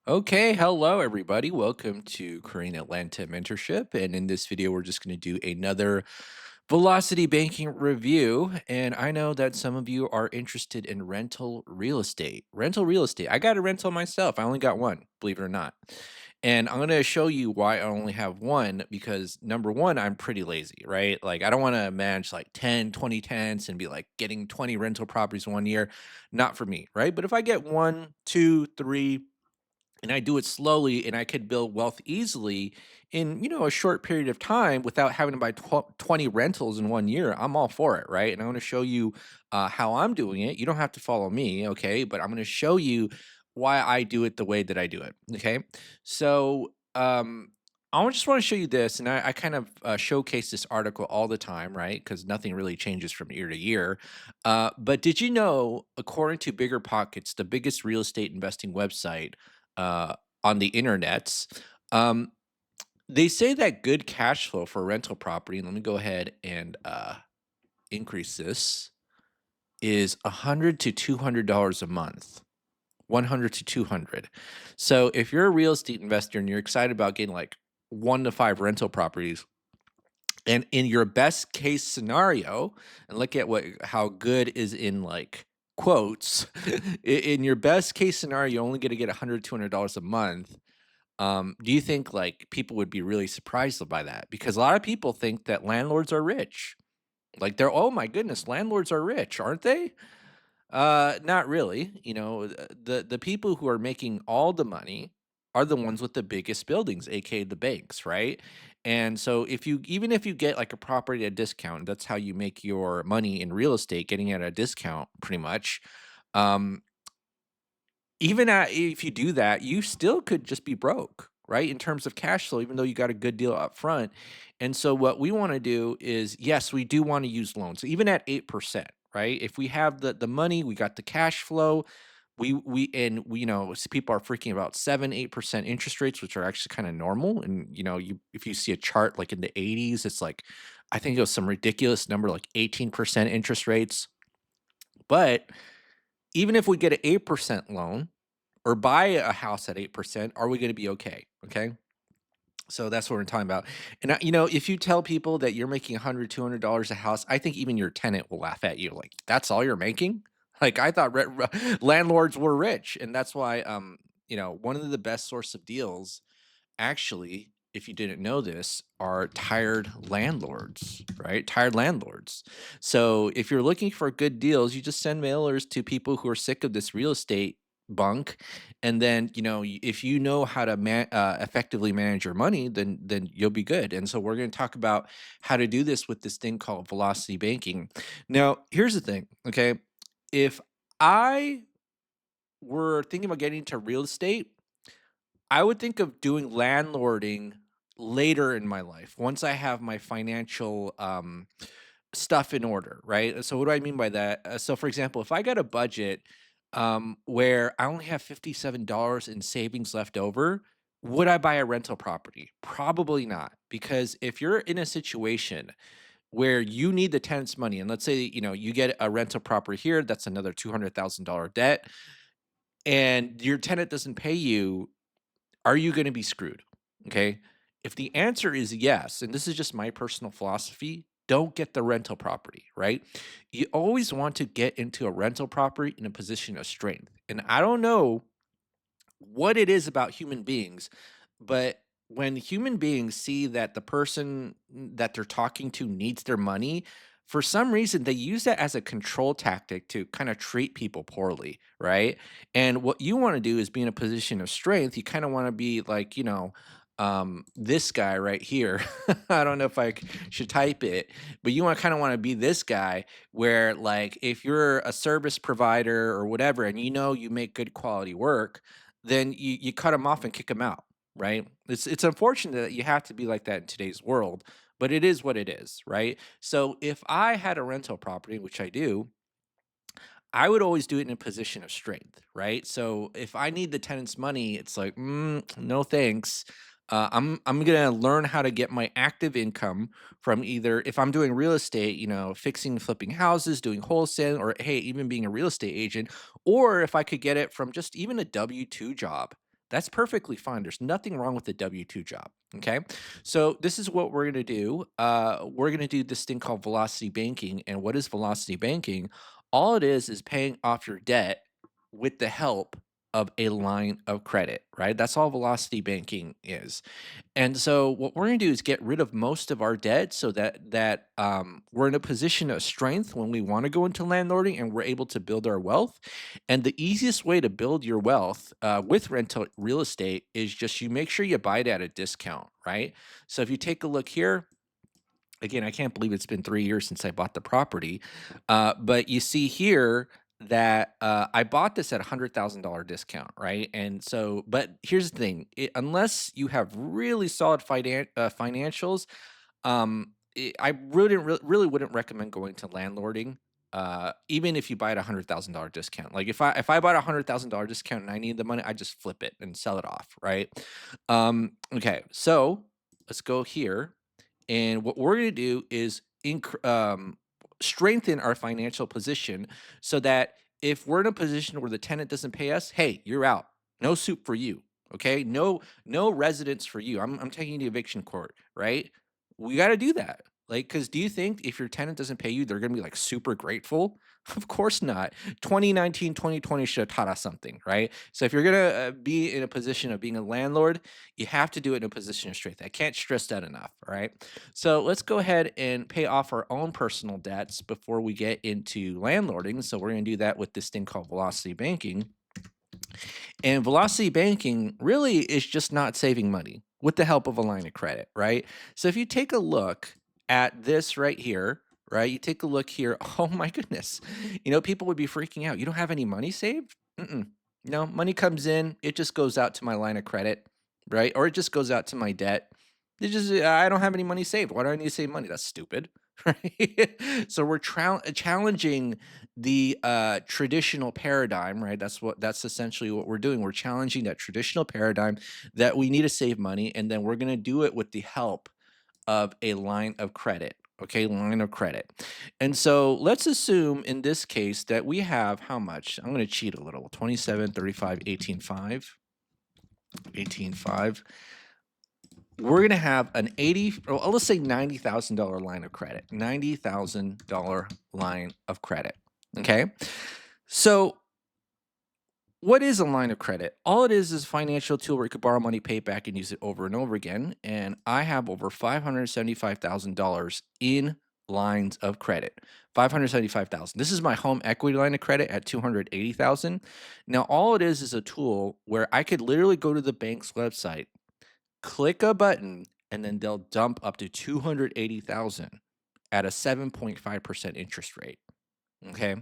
Okay, hello everybody. Welcome to Korean Atlanta Mentorship. And in this video, we're just going to do another velocity banking review. And I know that some of you are interested in rental real estate. Rental real estate. I got a rental myself. I only got one, believe it or not. And I'm going to show you why I only have one because number one, I'm pretty lazy, right? Like, I don't want to manage like 10, 20 tenants and be like getting 20 rental properties 1 year. Not for me, right? But if I get one, two, three, and I do it slowly and I could build wealth easily in, a short period of time without having to buy 20 rentals in 1 year, I'm all for it, right? And I'm going to show you how I'm doing it. You don't have to follow me, okay? But I'm going to show you why I do it the way that I do it, okay? So, just want to show you this, and I kind of showcase this article all the time, right? Because nothing really changes from year to year. But did you know, according to Bigger Pockets, the biggest real estate investing website, uh, on the internets. Um, they say that good cash flow for a rental property, and let me go ahead and increase this, is $100 to $200 a month. 100 to 200. So if you're a real estate investor and you're excited about getting like 1 to 5 rental properties, and in your best case scenario, and look at what how good is in like quotes, in your best case scenario, you're only going to get 100 $200 a month. Do you think like people would be really surprised by that? Because a lot of people think that landlords are rich. Like they're, oh my goodness, landlords are rich, aren't they? Not really. The people who are making all the money are the ones with the biggest buildings, aka the banks, right? And so even if you get like a property at a discount, that's how you make your money in real estate, getting it at a discount pretty much. Um, if you do that, you still could just be broke, right? In terms of cash flow, even though you got a good deal up front. And so what we want to do is, yes, we do want to use loans, even at 8%, right? If we have the money, we got the cash flow, people are freaking about 7, 8% interest rates, which are actually kind of normal. And if you see a chart like in the 80s, it's like I think it was some ridiculous number like 18% interest rates. But even if we get an 8% loan or buy a house at 8%, are we going to be okay? Okay. So that's what we're talking about. And, if you tell people that you're making 100, $200 a house, I think even your tenant will laugh at you. Like, that's all you're making? Like, I thought landlords were rich. And that's why, one of the best source of deals, actually, if you didn't know this, are tired landlords, right? Tired landlords. So if you're looking for good deals, you just send mailers to people who are sick of this real estate bunk, and then if you know how to effectively manage your money, then you'll be good. And so we're going to talk about how to do this with this thing called velocity banking. Now, here's the thing, okay? If I were thinking about getting into real estate, I would think of doing landlording later in my life once I have my financial stuff in order, right? So, what do I mean by that? So, for example, if I got a budget where I only have $57 in savings left over, would I buy a rental property? Probably not. Because if you're in a situation where you need the tenant's money, and let's say, you get a rental property here, that's another $200,000 debt, and your tenant doesn't pay you, are you gonna be screwed? Okay? If the answer is yes, and this is just my personal philosophy, don't get the rental property, right? You always want to get into a rental property in a position of strength. And I don't know what it is about human beings, but when human beings see that the person that they're talking to needs their money, for some reason they use that as a control tactic to kind of treat people poorly, right? And what you want to do is be in a position of strength. You kind of want to be like, this guy right here. I don't know if should type it, but you want to kind of want to be this guy where, like, if you're a service provider or whatever, and you make good quality work, then you cut them off and kick them out, right? It's unfortunate that you have to be like that in today's world, but it is what it is, right? So if I had a rental property, which I do, I would always do it in a position of strength, right? So if I need the tenant's money, it's like, no thanks. I'm gonna learn how to get my active income from either if I'm doing real estate, fixing, flipping houses, doing wholesale, or hey, even being a real estate agent, or if I could get it from just even a W-2 job. That's perfectly fine. There's nothing wrong with the W-2 job. Okay. So this is what we're going to do. We're going to do this thing called velocity banking. And what is velocity banking? All it is paying off your debt with the help of a line of credit, right? That's all velocity banking is. And so what we're going to do is get rid of most of our debt so that we're in a position of strength when we want to go into landlording and we're able to build our wealth. And the easiest way to build your wealth with rental real estate is just you make sure you buy it at a discount, right? So if you take a look here, again, I can't believe it's been 3 years since I bought the property, but you see here that I bought this at $100,000 discount, right? And so, but here's the thing: unless you have really solid financials, I really wouldn't recommend going to landlording. Even if you buy at $100,000 discount, like if I bought $100,000 discount and I need the money, I just flip it and sell it off, right? Okay, so let's go here, and what we're going to do is strengthen our financial position so that if we're in a position where the tenant doesn't pay us, hey, you're out. No soup for you. Okay. No residence for you. I'm taking you to eviction court, right? We got to do that. Like, because do you think if your tenant doesn't pay you, they're going to be like super grateful? Of course not. 2019, 2020 should have taught us something, right? So if you're going to be in a position of being a landlord, you have to do it in a position of strength. I can't stress that enough, all right? So let's go ahead and pay off our own personal debts before we get into landlording. So we're going to do that with this thing called velocity banking. And velocity banking really is just not saving money with the help of a line of credit, right? So if you take a look at this right here, right? You take a look here. Oh my goodness. People would be freaking out. You don't have any money saved? Mm-mm. No, money comes in, it just goes out to my line of credit, right? Or it just goes out to my debt. I don't have any money saved. Why do I need to save money? That's stupid, right? So we're challenging the traditional paradigm, right? That's essentially what we're doing. We're challenging that traditional paradigm that we need to save money, and then we're going to do it with the help of a line of credit. Okay, line of credit. And so let's assume in this case that we have how much? I'm going to cheat a little. 27, 35, 18.5. 18.5. We're going to have an let's say $90,000 line of credit. $90,000 line of credit. Okay. So what is a line of credit? All it is a financial tool where you could borrow money, pay it back, and use it over and over again. And I have over $575,000 in lines of credit. 575,000. This is my home equity line of credit at 280,000. Now, all it is a tool where I could literally go to the bank's website, click a button, and then they'll dump up to 280,000 at a 7.5% interest rate. Okay.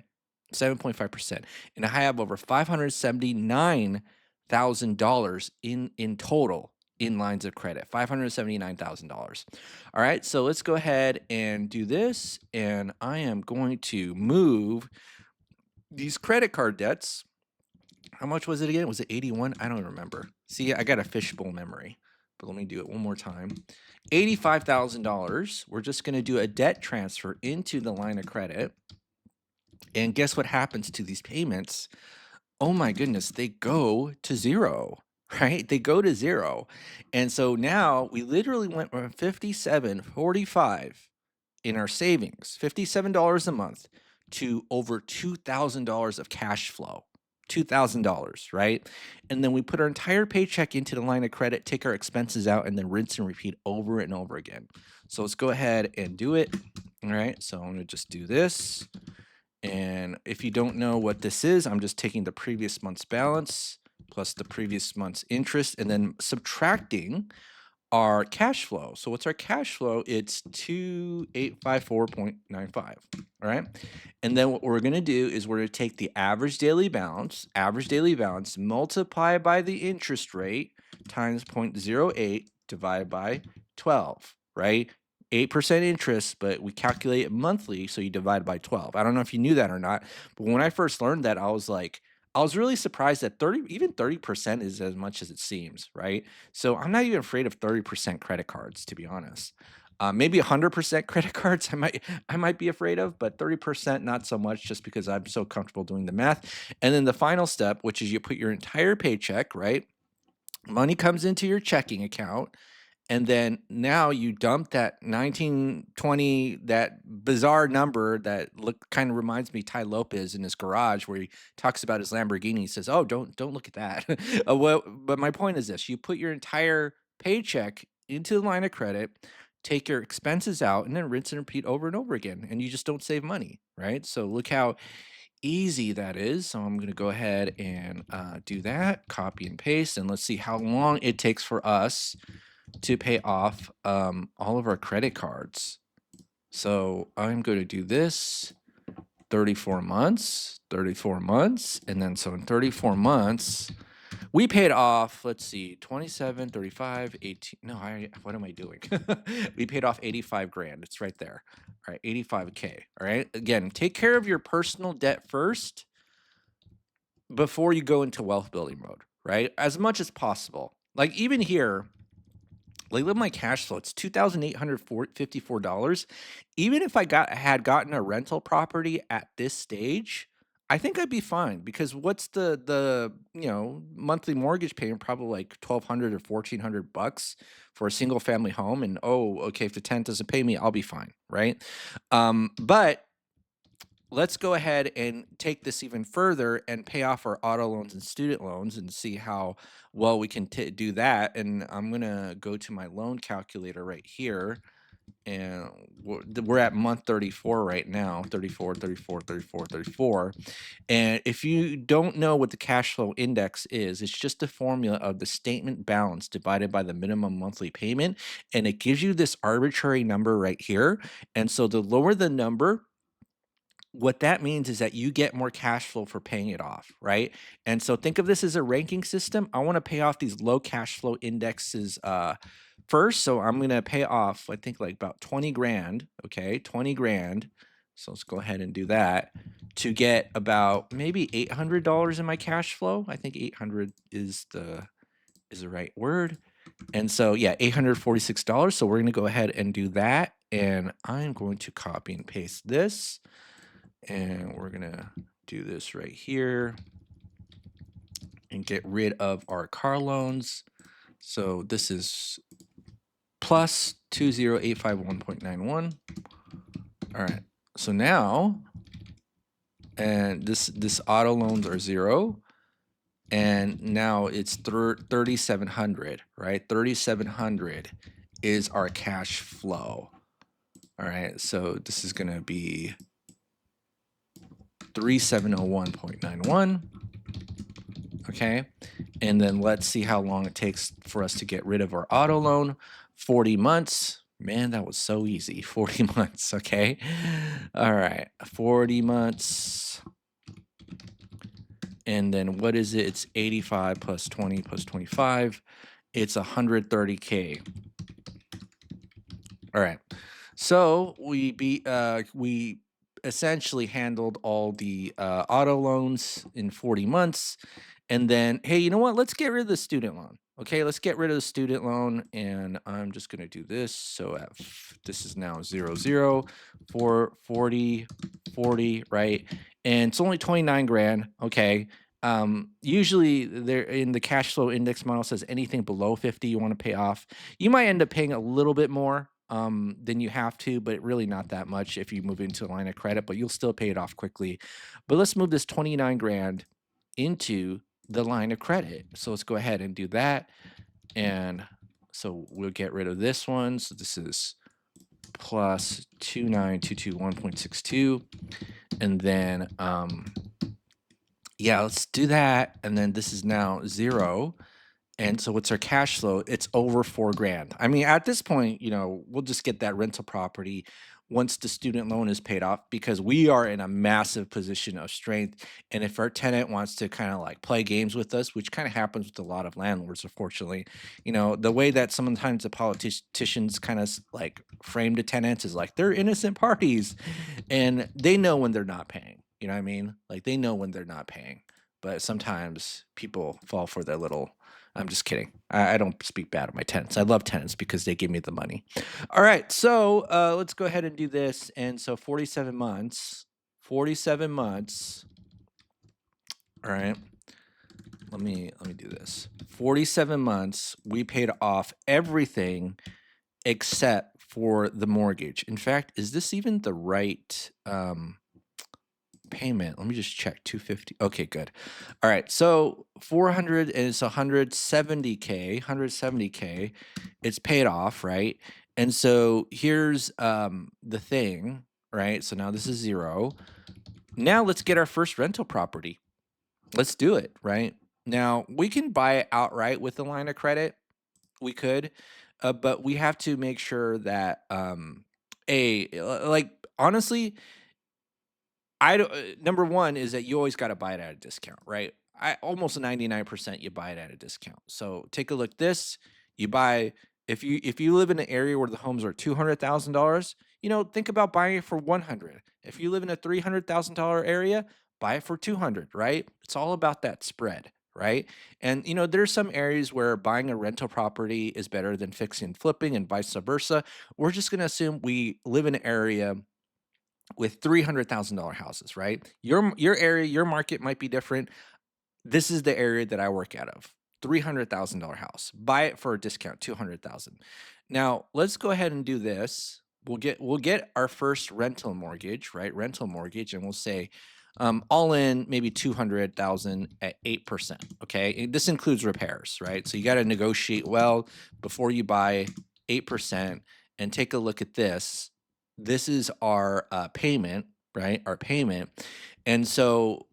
7.5%. And I have over $579,000 in total in lines of credit. $579,000. All right. So let's go ahead and do this. And I am going to move these credit card debts. How much was it again? Was it 81? I don't remember. See, I got a fishbowl memory, but let me do it one more time. $85,000. We're just going to do a debt transfer into the line of credit. And guess what happens to these payments? Oh my goodness, they go to zero, right? They go to zero. And so now we literally went from 57.45 in our savings, $57 a month, to over $2,000 of cash flow. $2,000, right? And then we put our entire paycheck into the line of credit, take our expenses out, and then rinse and repeat over and over again. So let's go ahead and do it. All right. So I'm going to just do this. And if you don't know what this is, I'm just taking the previous month's balance plus the previous month's interest and then subtracting our cash flow. So what's our cash flow? It's 2854.95. All right. And then what we're going to do is we're going to take the average daily balance, multiply by the interest rate times 0.08 divided by 12, right? 8% interest, but we calculate it monthly, so you divide by 12. I don't know if you knew that or not, but when I first learned that, I was really surprised that 30% is as much as it seems, right? So I'm not even afraid of 30% credit cards, to be honest. Maybe 100% credit cards I might be afraid of, but 30% not so much, just because I'm so comfortable doing the math. And then the final step, which is you put your entire paycheck, right? Money comes into your checking account, and then now you dump that 1920, that bizarre number that look kind of reminds me Ty Lopez in his garage where he talks about his Lamborghini. He says, "Oh, don't look at that." Well, but my point is this: you put your entire paycheck into the line of credit, take your expenses out, and then rinse and repeat over and over again, and you just don't save money, right? So look how easy that is. So I'm going to go ahead and do that, copy and paste, and let's see how long it takes for us to pay off all of our credit cards. So I'm going to do this 34 months, 34 months. And then so in 34 months, we paid off, let's see, 27, 35, 18. No, what am I doing? We paid off 85 grand. It's right there. All right, 85K. All right. Again, take care of your personal debt first before you go into wealth building mode, right? As much as possible. Like even here, like look at my cash flow. It's $2,854. Even if I had gotten a rental property at this stage, I think I'd be fine because what's the monthly mortgage payment? Probably like 1,200 or 1,400 bucks for a single family home. And oh, okay, if the tenant doesn't pay me, I'll be fine, right? But let's go ahead and take this even further and pay off our auto loans and student loans and see how well we can do that. And I'm going to go to my loan calculator right here. And we're at month 34 right now, 34, 34, 34, 34. And if you don't know what the cash flow index is, it's just a formula of the statement balance divided by the minimum monthly payment. And it gives you this arbitrary number right here. And so the lower the number, what that means is that you get more cash flow for paying it off, right? And so think of this as a ranking system. I want to pay off these low cash flow indexes first. So I'm going to pay off, I think like about 20 grand. Okay, 20 grand. So let's go ahead and do that to get about maybe $800 in my cash flow. I think 800 is the right word. And so yeah, $846. So we're going to go ahead and do that. And I'm going to copy and paste this. And we're gonna do this right here and get rid of our car loans. So this is plus 20851.91. All right. So now, and this auto loans are 0. And now it's 3,700, right? 3,700 is our cash flow. All right. So this is gonna be 3701.91. Okay. And then let's see how long it takes for us to get rid of our auto loan. 40 months. Man, that was so easy. 40 months. Okay. All right. 40 months. And then what is it? It's 85 plus 20 plus 25. It's 130K. All right. So we essentially handled all the auto loans in 40 months. And then, hey, you know what? Let's get rid of the student loan. Okay, let's get rid of the student loan. And I'm just going to do this. So this is now 0, 0, 4, 40, 40, right? And it's only 29 grand. Okay. Usually there in the cash flow index model says anything below 50 you want to pay off. You might end up paying a little bit more than you have to, but really not that much if you move into a line of credit, but you'll still pay it off quickly. But let's move this 29 grand into the line of credit. So let's go ahead and do that. And so we'll get rid of this one. So this is plus 29221.62. And then, yeah, let's do that. And then this is now 0. And so what's our cash flow? It's over 4 grand. I mean, at this point, we'll just get that rental property once the student loan is paid off because we are in a massive position of strength. And if our tenant wants to kind of like play games with us, which kind of happens with a lot of landlords, unfortunately, the way that sometimes the politicians kind of like frame the tenants is like they're innocent parties and they know when they're not paying. You know what I mean? Like they know when they're not paying. But sometimes people fall for their little. I'm just kidding. I don't speak bad of my tenants. I love tenants because they give me the money. All right, so let's go ahead and do this. And so 47 months. 47 months. All right. let me do this. 47 months, we paid off everything except for the mortgage. In fact, is this even the right payment? Let me just check. 250. Okay, good. All right. So 400 and it's 170K, 170K. It's paid off, right? And so here's the thing, right? So now this is zero. Now let's get our first rental property. Let's do it, right? Now we can buy it outright with a line of credit. We could, but we have to make sure that like honestly, I don't number 1 is that you always gotta buy it at a discount, right? I almost 99% you buy it at a discount. So take a look this, you buy if you live in an area where the homes are $200,000, think about buying it for 100. If you live in a $300,000 area, buy it for 200, right? It's all about that spread, right? And there's some areas where buying a rental property is better than fixing and flipping and vice versa. We're just gonna assume we live in an area with $300,000 houses, right? Your area, your market might be different. This is the area that I work out of. $300,000 house. Buy it for a discount, 200,000. Now, let's go ahead and do this. We'll get our first rental mortgage, right? Rental mortgage, and we'll say all in maybe 200,000 at 8%. Okay. This includes repairs, right? So you got to negotiate well before you buy 8%. And take a look at this. This is our payment, right? Our payment. And so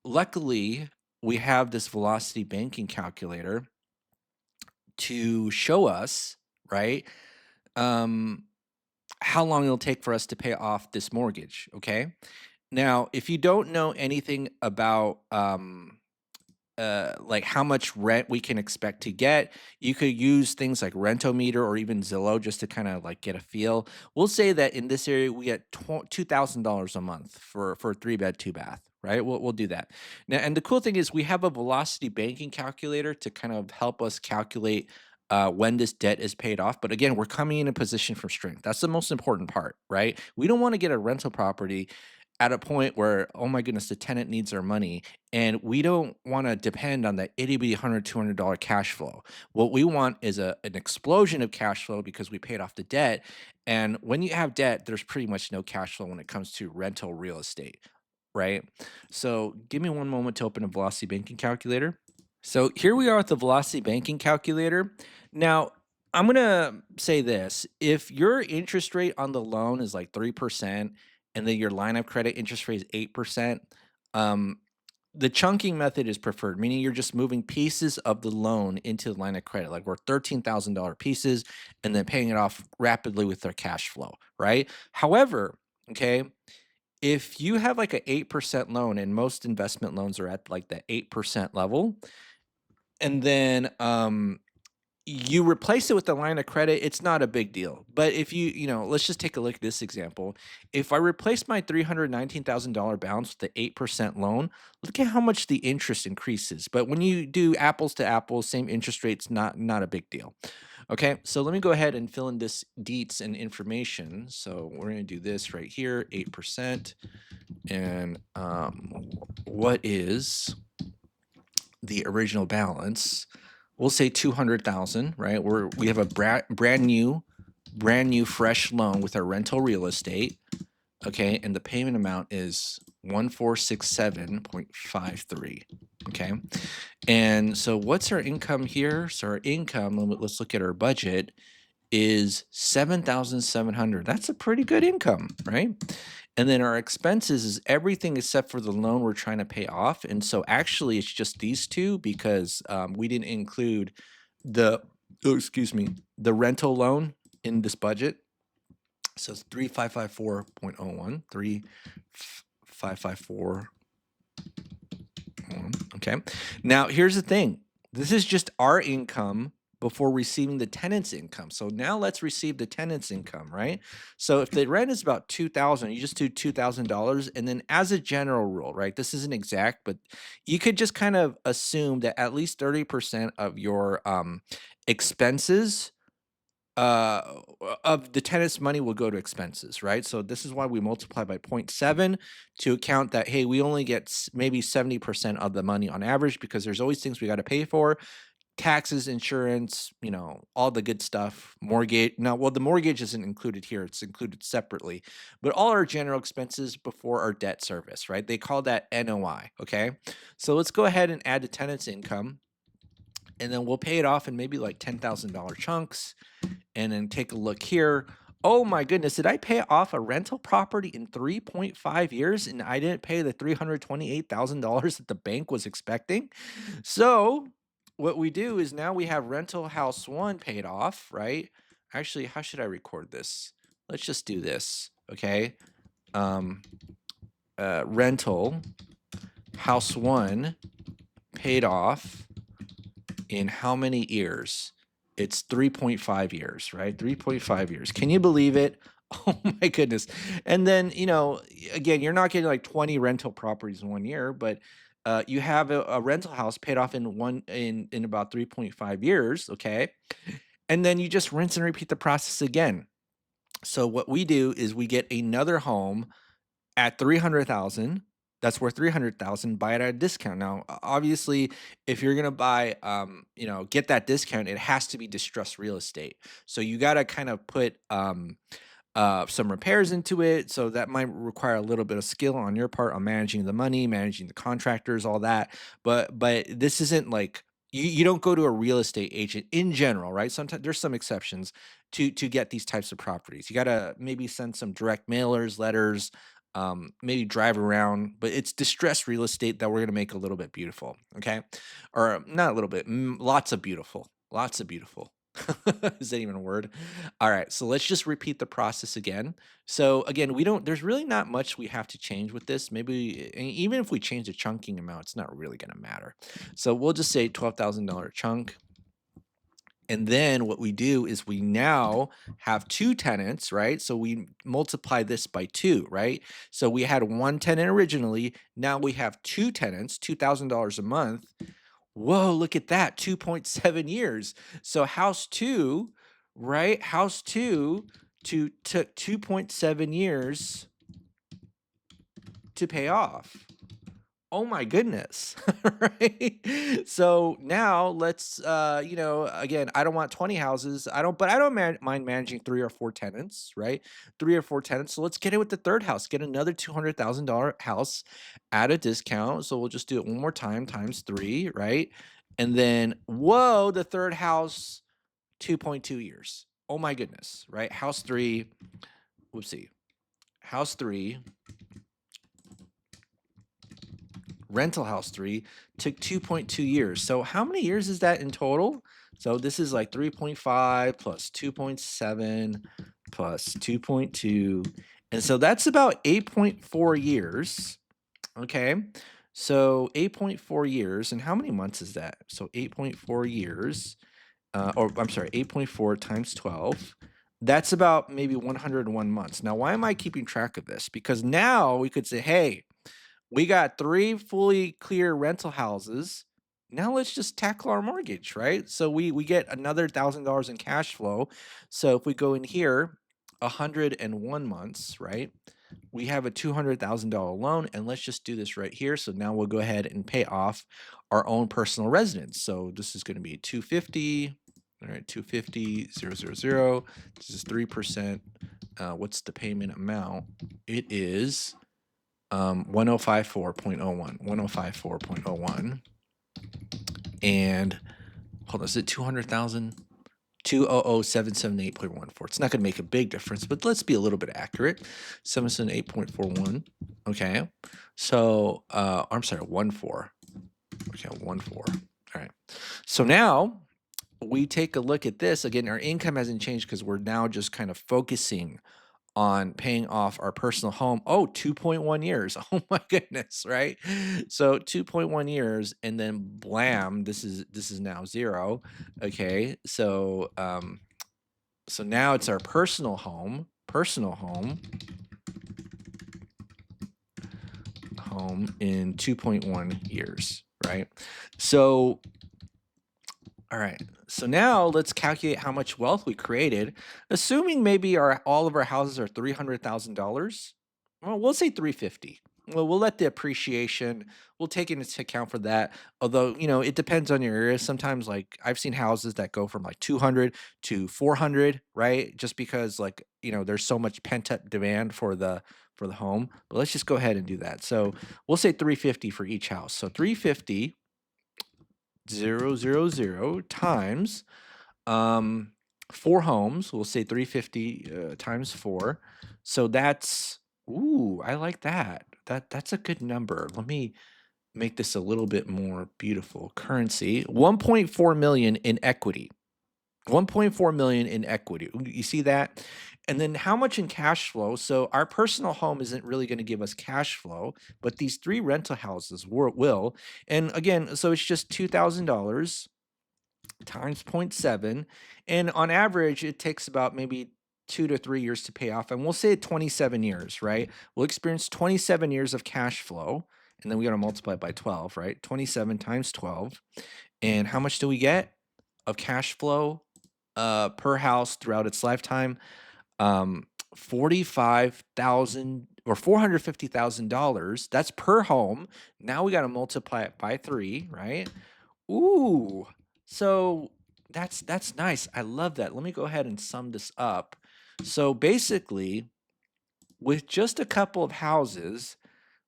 luckily, we have this velocity banking calculator to show us, right? Um, how long it'll take for us to pay off this mortgage. Okay. Now, if you don't know anything about like how much rent we can expect to get, you could use things like Rentometer or even Zillow just to kind of like get a feel. We'll say that in this area we get $2,000 a month for a 3 bed 2 bath. Right, we'll do that now. And the cool thing is we have a velocity banking calculator to kind of help us calculate when this debt is paid off. But again, we're coming in a position for strength. That's the most important part, right? We don't want to get a rental property at a point where, oh my goodness, the tenant needs our money. And we don't want to depend on that itty bitty $100, $200 cash flow. What we want is an explosion of cash flow because we paid off the debt. And when you have debt, there's pretty much no cash flow when it comes to rental real estate, right? So give me one moment to open a velocity banking calculator. So here we are with the velocity banking calculator. Now, I'm going to say this. If your interest rate on the loan is like 3% and then your line of credit interest rate is 8%, um, the chunking method is preferred, meaning you're just moving pieces of the loan into the line of credit, like we're $13,000 pieces, and then paying it off rapidly with their cash flow, right? However, okay, if you have like a 8% loan, and most investment loans are at like the 8% level, and then you replace it with a line of credit, it's not a big deal. But if let's just take a look at this example. If I replace my $319,000 balance with the 8% loan, look at how much the interest increases. But when you do apples to apples, same interest rates, not a big deal. Okay, so let me go ahead and fill in this deets and information. So we're going to do this right here, 8%. And what is the original balance? We'll say 200,000, right? We have a brand new fresh loan with our rental real estate. Okay, and the payment amount is 1467.53. Okay. And so what's our income here? So our income, let's look at our budget, is 7,700. That's a pretty good income, right? And then our expenses is everything except for the loan we're trying to pay off. And so actually it's just these two because we didn't include the, oh, excuse me, the rental loan in this budget. So it's 3554.01, 3554. Okay. Now here's the thing. This is just our income before receiving the tenant's income. So now let's receive the tenant's income, right? So if the rent is about 2,000, you just do $2,000, and then as a general rule, right? This isn't exact, but you could just kind of assume that at least 30% of your expenses uh of the tenant's money will go to expenses, right? So this is why we multiply by point 0.7 to account that, hey, we only get maybe 70% of the money on average, because there's always things we got to pay for: taxes, insurance, all the good stuff, mortgage. Now, well, the mortgage isn't included here, it's included separately, but all our general expenses before our debt service, right? They call that NOI. Okay. So let's go ahead and add the tenant's income, and then we'll pay it off in maybe like $10,000 chunks. And then take a look here. Oh my goodness, did I pay off a rental property in 3.5 years and I didn't pay the $328,000 that the bank was expecting? So, what we do is now we have rental house 1 paid off, right? Actually, how should I record this? Let's just do this, okay? Um Rental house 1 paid off in how many years? It's 3.5 years, right? 3.5 years. Can you believe it? Oh my goodness. And then, again, you're not getting like 20 rental properties in 1 year, but you have a rental house paid off in about 3.5 years, okay? And then you just rinse and repeat the process again. So what we do is we get another home at 300,000. That's worth 300,000, buy it at a discount. Now, obviously, if you're going to buy get that discount, it has to be distressed real estate. So you got to kind of put some repairs into it. So that might require a little bit of skill on your part on managing the money, managing the contractors, all that. But this isn't like you don't go to a real estate agent in general, right? Sometimes there's some exceptions to get these types of properties. You got to maybe send some direct mailers, letters, maybe drive around, but it's distressed real estate that we're going to make a little bit beautiful. Okay. Or not a little bit, lots of beautiful, lots of beautiful. Is that even a word? All right. So let's just repeat the process again. So again, there's really not much we have to change with this. Maybe even if we change the chunking amount, it's not really going to matter. So we'll just say $12,000 chunk. And then what we do is we now have 2 tenants, right? So we multiply this by 2, right? So we had 1 tenant originally. Now we have 2 tenants, $2,000 a month. Whoa, look at that, 2.7 years. So house 2, right? House 2 took 2.7 years to pay off. Oh my goodness. Right? So now let's again, I don't want 20 houses. I don't mind managing 3 or 4 tenants, right? 3 or 4 tenants. So let's get it with the third house. Get another $200,000 house at a discount. So we'll just do it one more time times 3, right? And then whoa, the third house 2.2 years. Oh my goodness, right? House 3, whoopsie. House 3, rental house 3 took 2.2 years. So how many years is that in total? So this is like 3.5 plus 2.7 plus 2.2. And so that's about 8.4 years. Okay. So 8.4 years. And how many months is that? So 8.4 years, or I'm sorry, 8.4 times 12. That's about maybe 101 months. Now, why am I keeping track of this? Because now we could say, hey, we got 3 fully clear rental houses. Now let's just tackle our mortgage, right? So we get another $1,000 in cash flow. So if we go in here, 101 months, right? We have a $200,000 loan, and let's just do this right here. So now we'll go ahead and pay off our own personal residence. So this is going to be 250. All right, 250,000. This is 3%. What's the payment amount? It is 1054.01, 1054.01. And hold on, is it 200,000? 200,778.14. It's not going to make a big difference, but let's be a little bit accurate. 778.41. Okay. So, I'm sorry, 14. Okay, 14. All right. So now we take a look at this. Again, our income hasn't changed because we're now just kind of focusing on paying off our personal home. Oh, 2.1 years. Oh my goodness, right? So 2.1 years, and then blam, this is now 0. Okay. So now it's our personal home in 2.1 years, right? So All right. So now let's calculate how much wealth we created, assuming maybe our all of our houses are $300,000. Well, we'll say 350. Well, we'll let the appreciation, we'll take into account for that. Although, it depends on your area. Sometimes like I've seen houses that go from like 200 to 400, right? Just because like, there's so much pent up demand for the home. But let's just go ahead and do that. So, we'll say 350 for each house. So 350 000 times um 4 homes. We'll say 350 times 4. So that's, ooh, I like that. That's a good number. Let me make this a little bit more beautiful. Currency, 1.4 million in equity. 1.4 million in equity. You see that? And then how much in cash flow? So our personal home isn't really going to give us cash flow, but these three rental houses will. And again, so it's just $2,000 times zero point 0.7. And on average, it takes about maybe 2 to 3 years to pay off. And we'll say 27 years, right? We'll experience 27 years of cash flow. And then we got to multiply it by 12, right? 27 times 12. And how much do we get of cash flow per house throughout its lifetime? 45,000 or $450,000. That's per home. Now we got to multiply it by 3, right? Ooh, so that's nice. I love that. Let me go ahead and sum this up. So basically, with just a couple of houses,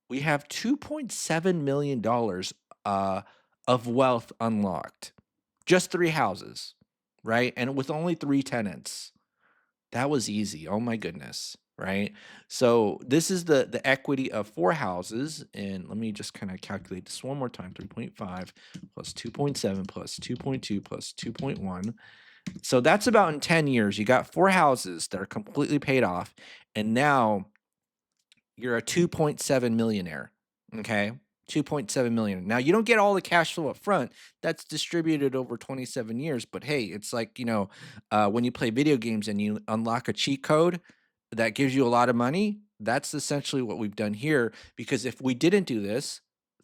we have $2.7 million uh, of wealth unlocked. Just three houses, right? And with only three tenants. That was easy. Oh my goodness, right? So this is the equity of four houses, and let me just kind of calculate this one more time. 3.5 plus 2.7 plus 2.2 plus 2.1. So that's about in 10 years. You got four houses that are completely paid off, and now you're a 2.7 millionaire. Okay. 2.7 million. Now you don't get all the cash flow up front. That's distributed over 27 years. But hey, it's like, when you play video games and you unlock a cheat code that gives you a lot of money, that's essentially what we've done here. Because if we didn't do this,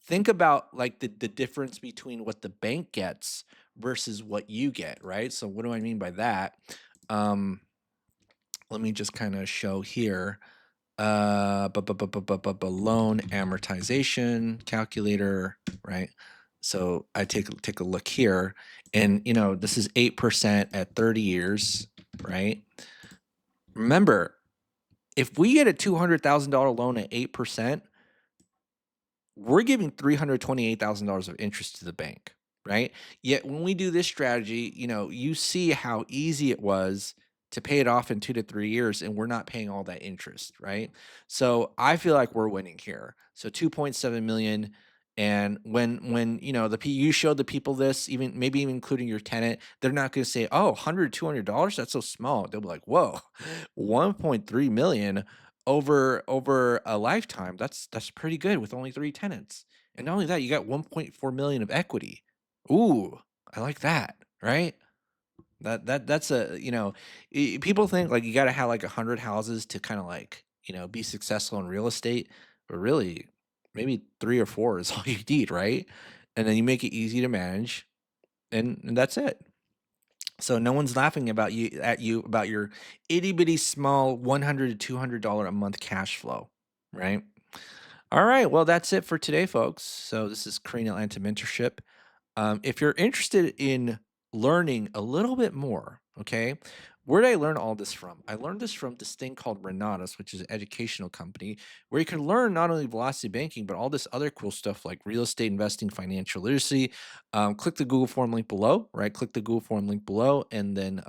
think about like the difference between what the bank gets versus what you get, right? So what do I mean by that? Um, Let me just kind of show here. Loan amortization calculator, right? So I take a look here, and this is 8% at 30 years, right? Remember, if we get a $200,000 loan at 8%, we're giving $328,000 of interest to the bank, right? Yet when we do this strategy, you see how easy it was to pay it off in 2 to 3 years, and we're not paying all that interest, right? So I feel like we're winning here. So 2.7 million. And when you show the people this, even maybe even including your tenant, they're not going to say, oh, $100, $200, that's so small. They'll be like, whoa, 1.3 million over a lifetime. That's pretty good with only 3 tenants. And not only that, you got 1.4 million of equity. Ooh, I like that, right? That's people think like you got to have like 100 houses to kind of like, be successful in real estate, but really maybe 3 or 4 is all you need, right? And then you make it easy to manage, and that's it. So no one's laughing at you about your itty bitty small $100 to $200 a month cash flow, right? All right, well that's it for today, folks. So this is Korean Atlanta Mentorship. If you're interested in learning a little bit more, okay, where did I learn all this from? I learned this from this thing called Renatus, which is an educational company where you can learn not only velocity banking, but all this other cool stuff like real estate investing, financial literacy. Click the Google form link below, right? Click the Google form link below, and then,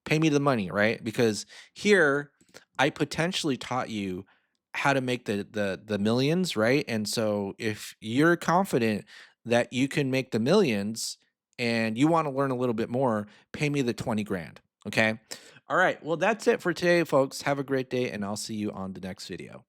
pay me the money, right? Because here I potentially taught you how to make the millions, right? And so if you're confident that you can make the millions and you want to learn a little bit more, pay me the 20 grand. Okay. All right. Well, that's it for today, folks. Have a great day, and I'll see you on the next video.